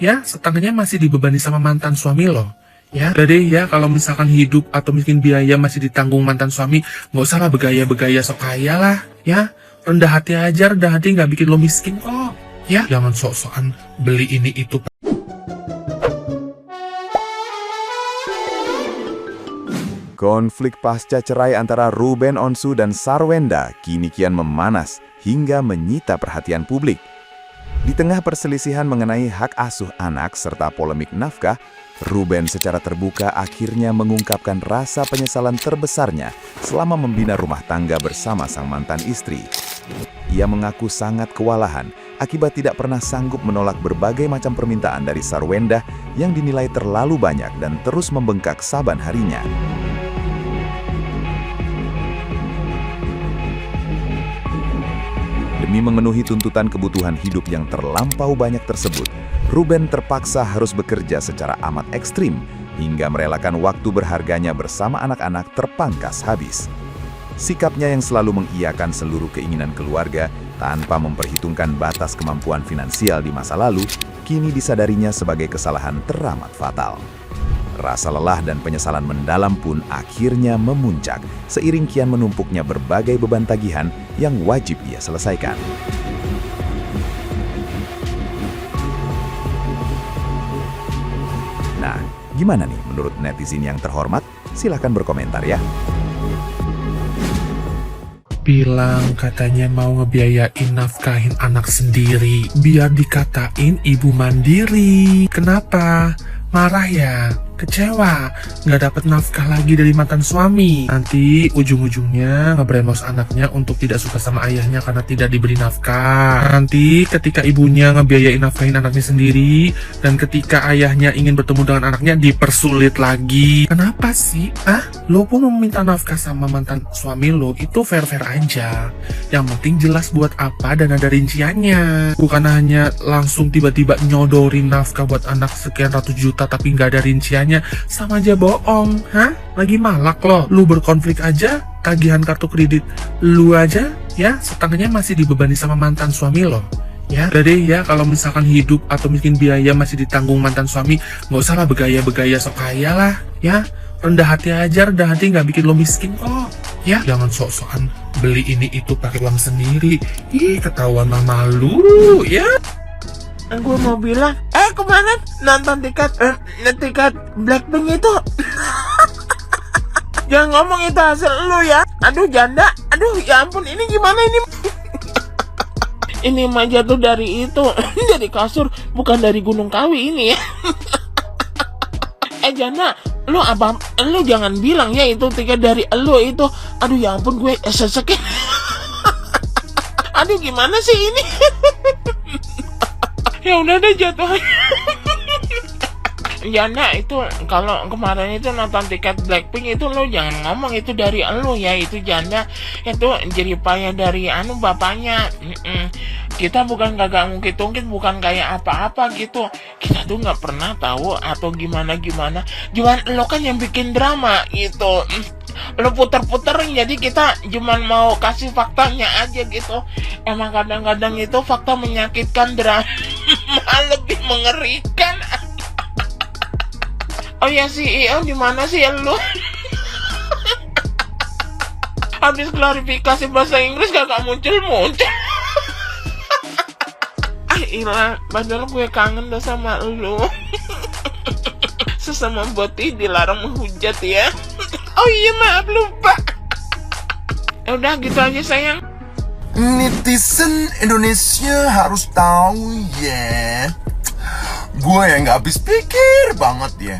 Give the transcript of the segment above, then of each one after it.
ya setengahnya masih dibebani sama mantan suami lo. Ya, udah deh ya, kalau misalkan hidup atau miskin biaya masih ditanggung mantan suami, nggak usah lah begaya-begaya sok kaya lah, ya. Rendah hati aja, rendah hati nggak bikin lo miskin kok. Ya, jangan sok-sokan beli ini itu. Konflik pasca cerai antara Ruben Onsu dan Sarwenda kini kian memanas hingga menyita perhatian publik. Di tengah perselisihan mengenai hak asuh anak serta polemik nafkah, Ruben secara terbuka akhirnya mengungkapkan rasa penyesalan terbesarnya selama membina rumah tangga bersama sang mantan istri. Ia mengaku sangat kewalahan akibat tidak pernah sanggup menolak berbagai macam permintaan dari Sarwenda yang dinilai terlalu banyak dan terus membengkak saban harinya. Demi memenuhi tuntutan kebutuhan hidup yang terlampau banyak tersebut, Ruben terpaksa harus bekerja secara amat ekstrim hingga merelakan waktu berharganya bersama anak-anak terpangkas habis. Sikapnya yang selalu mengiyakan seluruh keinginan keluarga tanpa memperhitungkan batas kemampuan finansial di masa lalu, kini disadarinya sebagai kesalahan teramat fatal. Rasa lelah dan penyesalan mendalam pun akhirnya memuncak seiring kian menumpuknya berbagai beban tagihan yang wajib ia selesaikan. Nah, gimana nih menurut netizen yang terhormat? Silahkan berkomentar ya. Bilang katanya mau ngebiayain nafkahin anak sendiri, biar dikatain ibu mandiri. Kenapa? Marah ya? Kecewa? Nggak dapet nafkah lagi dari mantan suami. Nanti ujung-ujungnya ngebremos anaknya untuk tidak suka sama ayahnya karena tidak diberi nafkah. Nanti ketika ibunya ngebiayain nafkahin anaknya sendiri, dan ketika ayahnya ingin bertemu dengan anaknya dipersulit lagi. Kenapa sih? Lo pun meminta nafkah sama mantan suami lo, itu fair-fair aja. Yang penting jelas buat apa dan ada rinciannya. Bukan hanya langsung tiba-tiba nyodorin nafkah buat anak sekian ratus juta tapi nggak ada rinciannya. Sama aja bohong. Lagi malak lo. Lu berkonflik aja, tagihan kartu kredit lu aja ya setengahnya masih dibebani sama mantan suami lo. Ya, udah deh ya, kalau misalkan hidup atau miskin biaya masih ditanggung mantan suami, nggak usah lah begaya-begaya sok kaya lah, ya. Rendah hati aja, rendah hati nggak bikin lo miskin kok. Ya, jangan sok-sokan beli ini itu pakai uang sendiri. Ih, ketahuan mama lu, ya. Gue mau bilang, kemarin nonton tiket Blackpink itu. Jangan ngomong itu hasil lu ya. Aduh janda, aduh ya ampun, ini gimana ini? Ini mah jatuh dari itu, dari kasur, bukan dari Gunung Kawi ini ya. Janda, lu jangan bilang ya itu tiket dari lu itu. Aduh ya ampun, gue sesek. Aduh gimana sih ini? Ya udah deh jatuh. Janda itu kalau kemarin itu nonton tiket Blackpink itu lo jangan ngomong itu dari lo ya, itu janda itu jeripaya dari bapaknya. Kita bukan gak ngungkit-ungkit, bukan kayak apa-apa gitu. Kita tuh nggak pernah tahu atau gimana. Cuman lo kan yang bikin drama gitu. Lo puter-puter, jadi kita cuman mau kasih faktanya aja gitu. Emang kadang-kadang itu fakta menyakitkan, drama lebih mengerikan. Oh ya CEO, di mana sih lo? Habis klarifikasi bahasa Inggris gak muncul. Ilah, padahal gue kangen dah sama lo. Sesama boti dilarang menghujat ya. Oh iya, maaf lupa. Udah gitu aja sayang. Netizen Indonesia harus tahu ya. Gue yang gak habis pikir banget ya.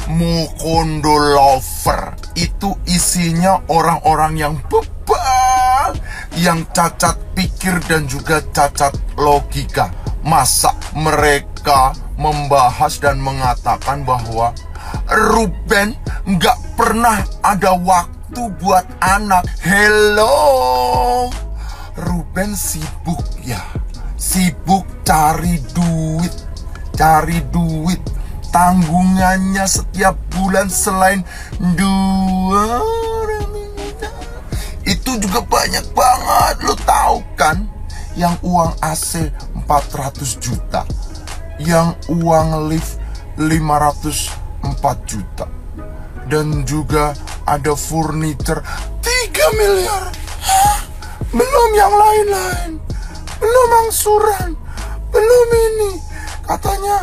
Mukondo Lover itu isinya orang-orang yang bebal, yang cacat pikir dan juga cacat logika. Masa mereka membahas dan mengatakan bahwa Ruben nggak pernah ada waktu buat anak. Hello, Ruben sibuk ya, sibuk cari duit. Tanggungannya setiap bulan selain 2 itu juga banyak banget. Lo tahu kan yang uang AC 400 juta, yang uang lift 504 juta. Dan juga ada furniture 3 miliar. Hah? Belum yang lain-lain. Belum angsuran. Belum ini. Katanya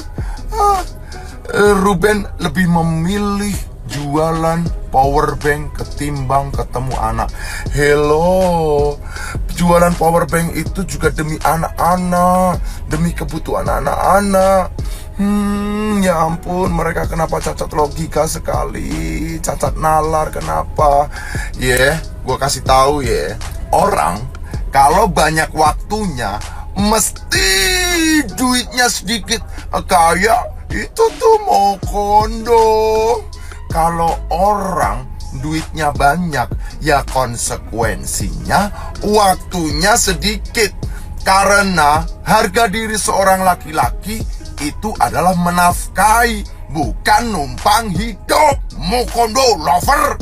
Ruben lebih memilih jualan power bank ketimbang ketemu anak. Hello, jualan power bank itu juga demi anak-anak, demi kebutuhan anak-anak. Ya ampun, mereka kenapa cacat logika sekali, cacat nalar kenapa? Gua kasih tahu orang kalau banyak waktunya mesti duitnya sedikit. Kayak itu tuh mau kondo. Kalau orang duitnya banyak, ya konsekuensinya waktunya sedikit. Karena harga diri seorang laki-laki itu adalah menafkahi, bukan numpang hidup. Mau kondo lover.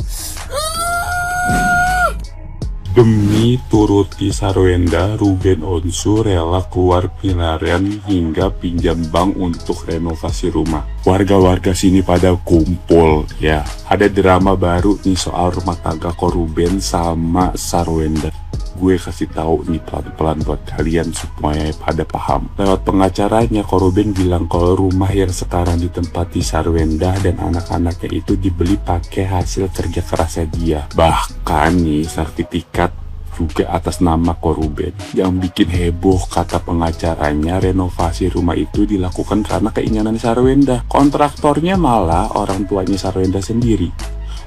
Demi turuti Sarwenda, Ruben Onsu rela keluar pelarian hingga pinjam bank untuk renovasi rumah. Warga-warga sini pada kumpul ya. Ada drama baru nih soal rumah tangga ko Ruben sama Sarwenda. Gue kasih tahu nih pelan-pelan buat kalian supaya pada paham. Lewat pengacaranya, Ruben bilang kalau rumah yang sekarang ditempati Sarwenda dan anak-anaknya itu dibeli pakai hasil kerja kerasnya dia. Bahkan nih sertifikat juga atas nama Ruben. Yang bikin heboh, kata pengacaranya, renovasi rumah itu dilakukan karena keinginan Sarwenda. Kontraktornya malah orang tuanya Sarwenda sendiri.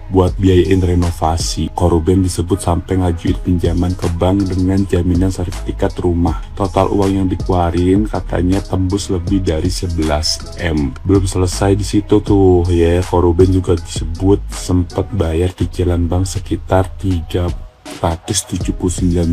Buat biayain renovasi, Ruben disebut sampai ngajuin pinjaman ke bank dengan jaminan sertifikat rumah. Total uang yang dikeluarin katanya tembus lebih dari 11 M. Belum selesai di situ tuh ya, Ruben juga disebut sempat bayar cicilan bank sekitar 379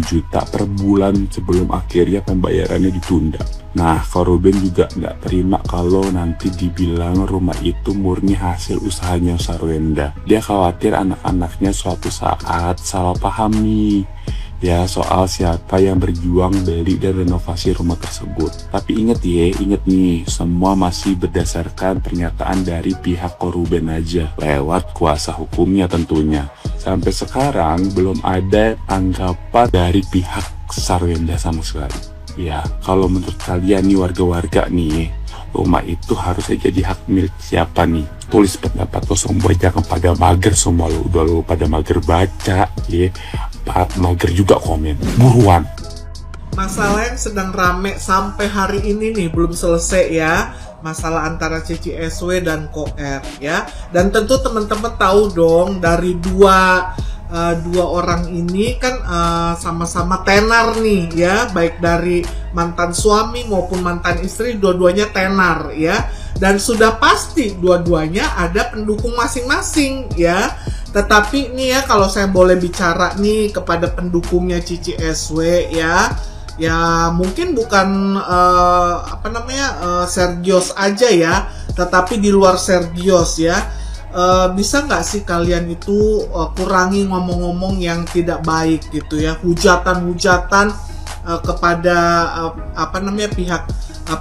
juta per bulan sebelum akhirnya pembayarannya ditunda. Nah, Ruben juga nggak terima kalau nanti dibilang rumah itu murni hasil usahanya Sarwenda. Dia khawatir anak-anaknya suatu saat salah paham nih ya soal siapa yang berjuang beli dan renovasi rumah tersebut. Tapi inget nih, semua masih berdasarkan pernyataan dari pihak Ruben aja, lewat kuasa hukumnya tentunya. Sampai sekarang belum ada tanggapan dari pihak Sarwenda sama sekali. Ya, kalau menurut kalian nih warga-warga nih, rumah itu harusnya jadi hak milik siapa nih? Tulis pendapat lo semua, jangan pada mager semua lo. Udah lo pada mager baca ya, mager juga komen. Buruan. Masalah yang sedang rame sampai hari ini nih belum selesai ya. Masalah antara Cici SW dan Koer ya. Dan tentu teman-teman tahu dong dari dua orang ini kan sama-sama tenar nih ya, baik dari mantan suami maupun mantan istri, dua-duanya tenar ya. Dan sudah pasti dua-duanya ada pendukung masing-masing ya. Tetapi nih ya, kalau saya boleh bicara nih kepada pendukungnya Cici SW ya mungkin bukan Sergios aja ya, tetapi di luar Sergios ya. Bisa nggak sih kalian itu kurangi ngomong-ngomong yang tidak baik gitu ya, hujatan-hujatan kepada pihak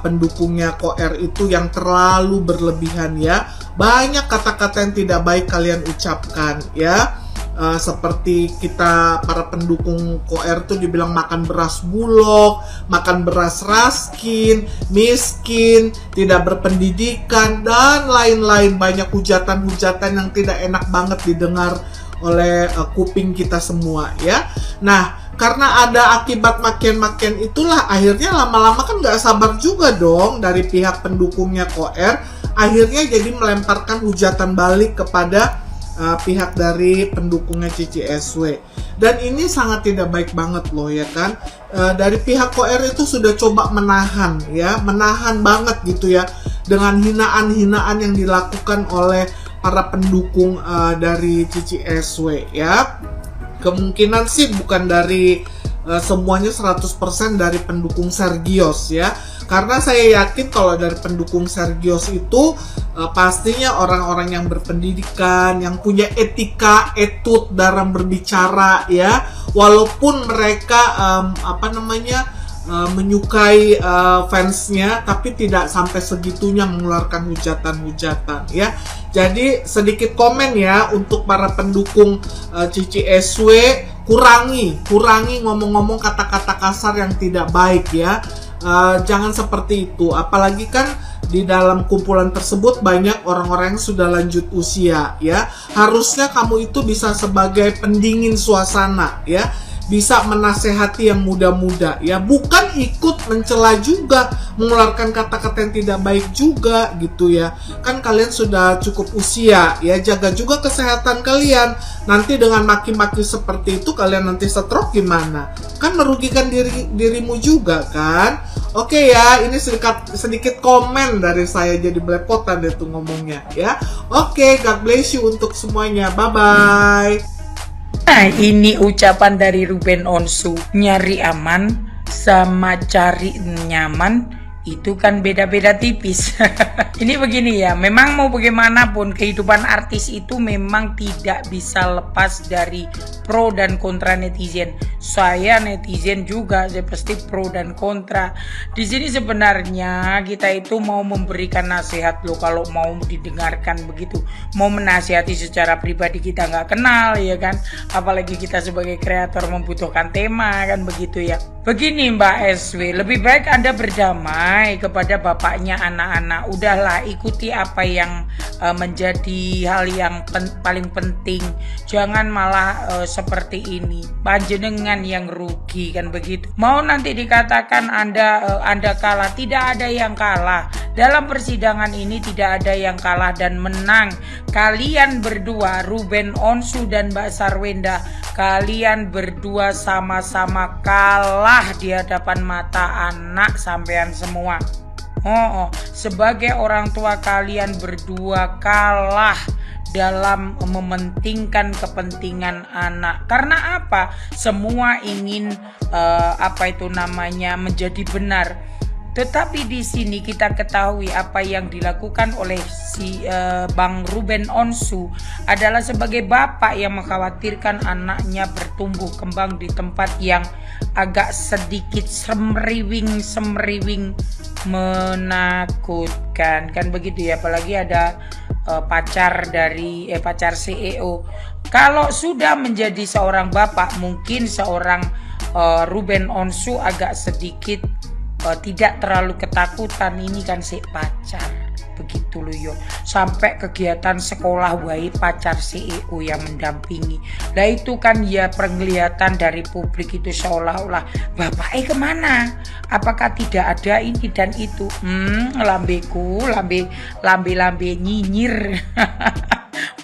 pendukungnya Koer itu yang terlalu berlebihan ya. Banyak kata-kata yang tidak baik kalian ucapkan ya. Seperti kita para pendukung Koer tuh dibilang makan beras bulog, makan beras raskin, miskin, tidak berpendidikan, dan lain-lain. Banyak hujatan-hujatan yang tidak enak banget didengar oleh kuping kita semua ya. Nah, karena ada akibat makian-makian itulah akhirnya lama-lama kan gak sabar juga dong dari pihak pendukungnya Koer, akhirnya jadi melemparkan hujatan balik kepada pihak dari pendukungnya Cici SW. Dan ini sangat tidak baik banget loh ya kan. Dari pihak Koer itu sudah coba menahan banget gitu ya, dengan hinaan-hinaan yang dilakukan oleh para pendukung dari Cici SW ya. Kemungkinan sih bukan dari semuanya 100% dari pendukung Sergios ya. Karena saya yakin kalau dari pendukung Sergios itu pastinya orang-orang yang berpendidikan, yang punya etika, etud dalam berbicara ya. Walaupun mereka menyukai fansnya, tapi tidak sampai segitunya mengeluarkan hujatan-hujatan ya. Jadi sedikit komen ya untuk para pendukung Cici SW, kurangi ngomong-ngomong kata-kata kasar yang tidak baik ya. Jangan seperti itu, apalagi kan di dalam kumpulan tersebut banyak orang-orang yang sudah lanjut usia ya. Harusnya kamu itu bisa sebagai pendingin suasana ya, bisa menasehati yang muda-muda ya, bukan ikut mencela juga, mengeluarkan kata-kata yang tidak baik juga gitu ya. Kan kalian sudah cukup usia ya, jaga juga kesehatan kalian. Nanti dengan maki-maki seperti itu kalian nanti stroke gimana? Kan merugikan dirimu juga kan? Oke ya, ini sedikit komen dari saya, jadi belepotan deh tuh ngomongnya ya. Oke, God bless you untuk semuanya. Bye-bye. Nah, ini ucapan dari Ruben Onsu. Nyari aman sama cari nyaman itu kan beda-beda tipis. Ini begini ya, memang mau bagaimanapun kehidupan artis itu memang tidak bisa lepas dari pro dan kontra netizen. Saya netizen juga, saya pasti pro dan kontra. Di sini sebenarnya kita itu mau memberikan nasihat loh, kalau mau didengarkan begitu. Mau menasihati secara pribadi, kita nggak kenal ya kan. Apalagi kita sebagai kreator membutuhkan tema kan begitu ya. Begini Mbak SW, lebih baik Anda berdamai kepada bapaknya anak-anak. Udahlah, ikuti apa yang menjadi hal yang paling penting. Jangan malah seperti ini, panjenengan yang rugi kan begitu. Mau nanti dikatakan Anda kalah, tidak ada yang kalah. Dalam persidangan ini tidak ada yang kalah dan menang. Kalian berdua, Ruben Onsu dan Mbak Sarwenda, kalian berdua sama-sama kalah di hadapan mata anak sampean semua. Sebagai orang tua kalian berdua kalah dalam mementingkan kepentingan anak. Karena apa? Semua ingin menjadi benar. Tetapi di sini kita ketahui apa yang dilakukan oleh si Bang Ruben Onsu adalah sebagai bapak yang mengkhawatirkan anaknya bertumbuh kembang di tempat yang agak sedikit semriwing menakutkan kan begitu ya. Apalagi ada pacar CEO. Kalau sudah menjadi seorang bapak, mungkin seorang Ruben Onsu agak sedikit tidak terlalu ketakutan. Ini kan si pacar begitu loh yo, sampai kegiatan sekolah wae pacar CEO yang mendampingi. Nah itu kan ya penglihatan dari publik itu seolah-olah bapaknya kemana, apakah tidak ada ini dan itu. Lambe nyinyir.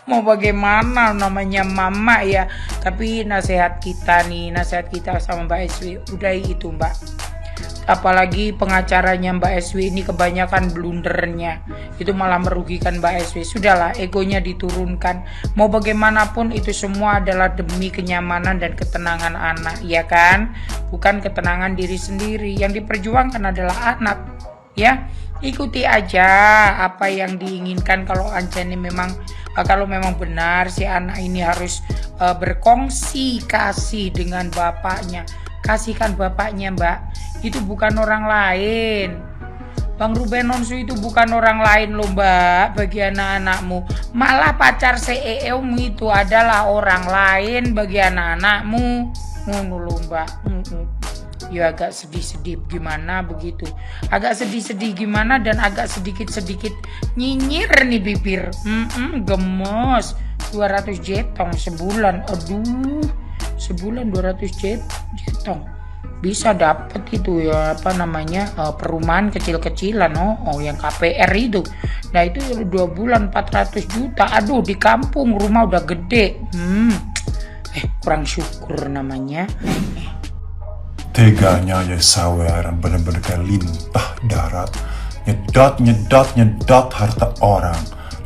Mau bagaimana, namanya mama ya. Tapi nasihat kita sama Mbak SW udah itu Mbak. Apalagi pengacaranya Mbak SW ini kebanyakan blundernya, itu malah merugikan Mbak SW. Sudahlah, egonya diturunkan. Mau bagaimanapun itu semua adalah demi kenyamanan dan ketenangan anak, ya kan? Bukan ketenangan diri sendiri. Yang diperjuangkan adalah anak, ya. Ikuti aja apa yang diinginkan. Kalau memang benar si anak ini harus berkongsi kasih dengan bapaknya. Kasihkan bapaknya Mbak, itu bukan orang lain. Bang Ruben Onsu itu bukan orang lain loh Mbak, bagi anak-anakmu. Malah pacar CEO itu adalah orang lain bagi anak-anakmu. Ngono loh Mbak. Ya agak sedih-sedih gimana begitu. Agak sedih-sedih gimana dan agak sedikit-sedikit nyinyir nih bibir. Gemes. 200 jetong sebulan. Aduh. Sebulan 200 jetong bisa dapat itu ya perumahan kecil-kecilan yang KPR itu. Nah itu 2 bulan 400 juta. Aduh, di kampung rumah udah gede. Kurang syukur namanya. Teganya ya saweran, bener-bener kayak lintah darat. Nyedot harta orang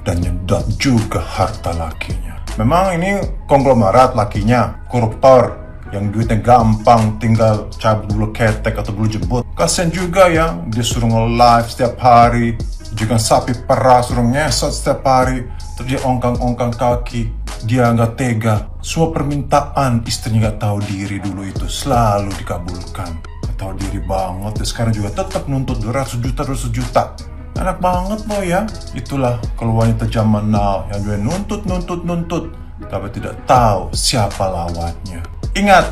dan nyedot juga harta lakinya. Memang ini konglomerat lakinya, koruptor, yang duitnya gampang, tinggal cabut bulu ketek atau bulu jembut. Kasian juga ya, dia suruh nge-live setiap hari, juga sapi perah suruh ngesot setiap hari, terus dia ongkang-ongkang kaki, dia nggak tega. Semua permintaan istrinya nggak tahu diri dulu itu selalu dikabulkan. Nggak tahu diri banget. Dan sekarang juga tetap nuntut 200 juta. Enak banget lo ya. Itulah kalau wanita zaman now yang juga nuntut, tapi tidak tahu siapa lawannya. Ingat,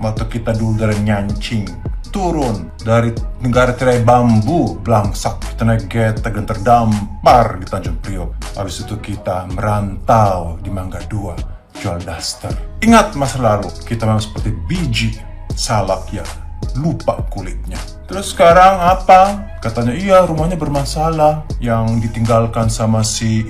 waktu kita dulu dari Nyancing, turun dari negara tirai bambu, belangsak, kita naik getek dan terdampar di Tanjung Priok. Habis itu kita merantau di Mangga 2, jual daster. Ingat masa lalu, kita memang seperti biji salak ya, lupa kulitnya. Terus sekarang apa? Katanya iya rumahnya bermasalah yang ditinggalkan sama si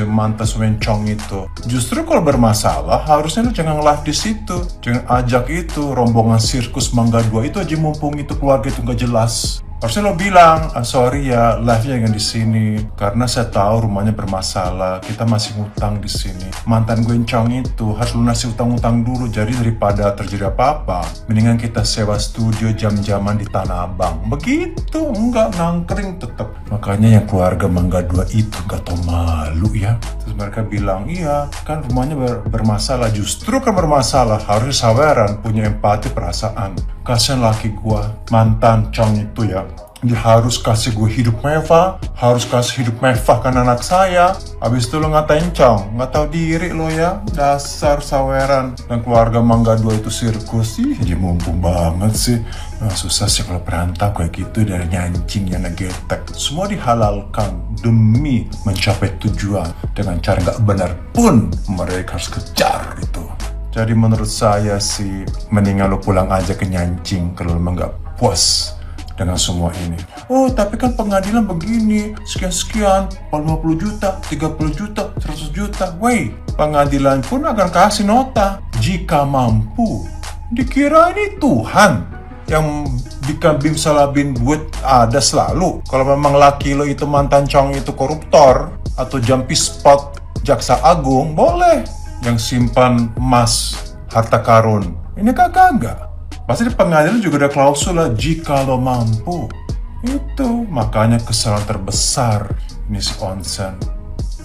mantan Wencong itu. Justru kalau bermasalah harusnya lu jangan live di situ. Jangan ajak itu rombongan sirkus Mangga 2 itu aja, mumpung itu keluarga itu nggak jelas. Harusnya lo bilang, sorry ya, live-nya jangan di sini karena saya tahu rumahnya bermasalah, kita masih ngutang di sini. Mantan gue Wencong itu harus lunasi utang-utang dulu, jadi daripada terjadi apa-apa, mendingan kita sewa studio jam-jaman di Tanah Abang. Begitu, enggak nangkring tetap. Makanya yang keluarga Mangga 2 itu gak tau malu ya. Terus mereka bilang, iya kan rumahnya bermasalah. Justru kan bermasalah, harus saweran, punya empati, perasaan. Kasian laki gua, mantan Chong itu ya, dia harus kasih gue hidup mewah, harus kasih hidup mewah kan anak saya. Habis itu lo ngatain Chong, nggak tahu diri lo ya, dasar saweran. Dan keluarga Mangga 2 itu sirkus sih, dia mumpung banget sih. Nah, susah sih kalau perantau kayak gitu, dari Nyancing yang ngegetek. Semua dihalalkan demi mencapai tujuan. Dengan cara nggak benar pun mereka harus kejar itu. Jadi menurut saya sih, mendingan lo pulang aja ke Nyancing kalau memang nggak puas dengan semua ini. Oh, tapi kan pengadilan begini, sekian-sekian, 50 juta, 30 juta, 100 juta. Wey, pengadilan pun akan kasih nota jika mampu. Dikira ini Tuhan yang bikin bim salabin buat ada selalu. Kalau memang laki lo itu mantan Chong itu koruptor atau jumpy spot jaksa agung, boleh yang simpan emas harta karun. Ini kagak. Pasti di pengadilan juga ada klausul lah, jika lo mampu. Itu makanya kesalahan terbesar ini si Onsen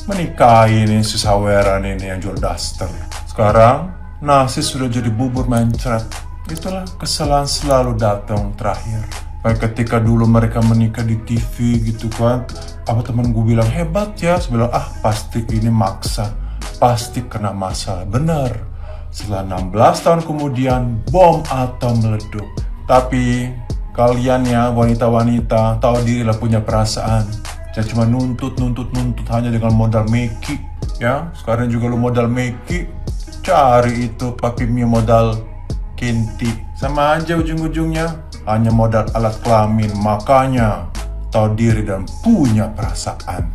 menikahi ini si saweran ini yang jual daster. Sekarang nasi sudah jadi bubur mencret. Itulah kesalahan selalu datang terakhir. Kayak ketika dulu mereka menikah di TV gitu kan, apa teman gue bilang hebat ya, saya bilang pasti ini maksa, pasti kena masalah. Bener, setelah 16 tahun kemudian bom atom meleduk. Tapi kalian ya wanita-wanita tahu diri lah, punya perasaan. Jangan cuma nuntut hanya dengan modal meki ya. Sekarang juga lu modal meki, cari itu papimnya modal kinti, sama aja ujung-ujungnya hanya modal alat kelamin. Makanya tahu diri dan punya perasaan.